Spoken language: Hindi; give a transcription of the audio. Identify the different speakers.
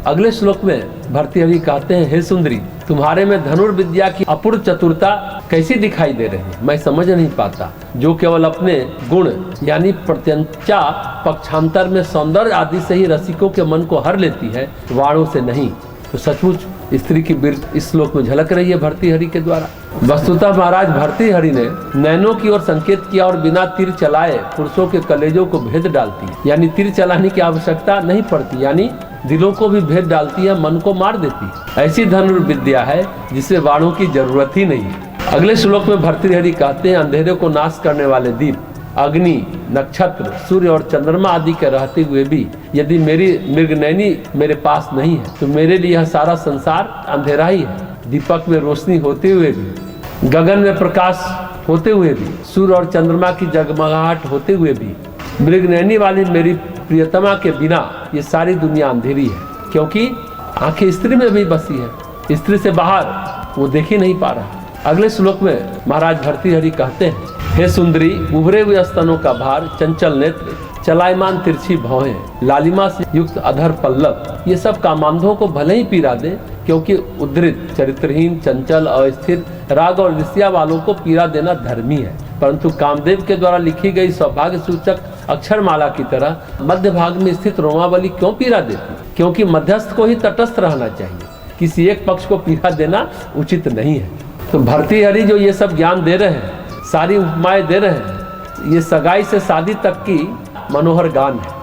Speaker 1: अगले श्लोक में भर्तृहरि कहते हैं, हे सुंदरी, तुम्हारे में धनुर्विद्या की अपूर्व चतुरता कैसी दिखाई दे रही है, मैं समझ नहीं पाता। जो केवल अपने गुण यानी प्रत्यंचा पक्षांतर में सौंदर्य आदि से ही रसिकों के मन को हर लेती है, वाणों से नहीं। तो सचमुच स्त्री की बिरत इस श्लोक में झलक रही है भर्तृहरि के द्वारा। वस्तुतः महाराज भर्तृहरि ने नैनों की ओर संकेत किया और बिना तीर चलाए पुरुषों के कलेजों को भेद डालती है, यानी तीर चलाने की आवश्यकता नहीं पड़ती, यानी दिलों को भी भेद डालती है, मन को मार देती है। ऐसी धनुर्विद्या है जिसमें बाणों की जरूरत ही नहीं है। अगले श्लोक में भर्तृहरि कहते हैं, अंधेरे को नाश करने वाले दीप, अग्नि, नक्षत्र, सूर्य और चंद्रमा आदि के रहते हुए भी यदि मेरी मृगनयनी मेरे पास नहीं है तो मेरे लिए यह सारा संसार अंधेरा ही है। दीपक में रोशनी होते हुए भी, गगन में प्रकाश होते हुए भी, सूर्य और चंद्रमा की जगमगाहट होते हुए भी, मृगनयनी वाली मेरी प्रियतमा के बिना ये सारी दुनिया अंधेरी है, क्योंकि आंखें स्त्री में भी बसी है, स्त्री से बाहर वो देख ही नहीं पा रहा। अगले श्लोक में महाराज भर्तृहरि कहते हैं, हे सुंदरी, उभरे हुए स्तनों का भार, चंचल नेत्र, चलायमान तिरछी भौहें, लालिमा से युक्त अधर पल्लव, ये सब कामांधों को भले ही पीड़ा दे, क्योंकि उद्धृत, चरित्रहीन, चंचल, अस्थिर, राग और ऋषिया वालों को पीड़ा देना धर्मी है। परंतु कामदेव के द्वारा लिखी गई सौभाग्य सूचक अक्षरमाला की तरह मध्य भाग में स्थित रोमावली क्यों पीड़ा देती? क्योंकि मध्यस्थ को ही तटस्थ रहना चाहिए, किसी एक पक्ष को पीड़ा देना उचित नहीं है। तो भर्तृहरि जो ये सब ज्ञान दे रहे हैं, सारी उपमाएं दे रहे हैं, ये सगाई से शादी तक की मनोहर गान है।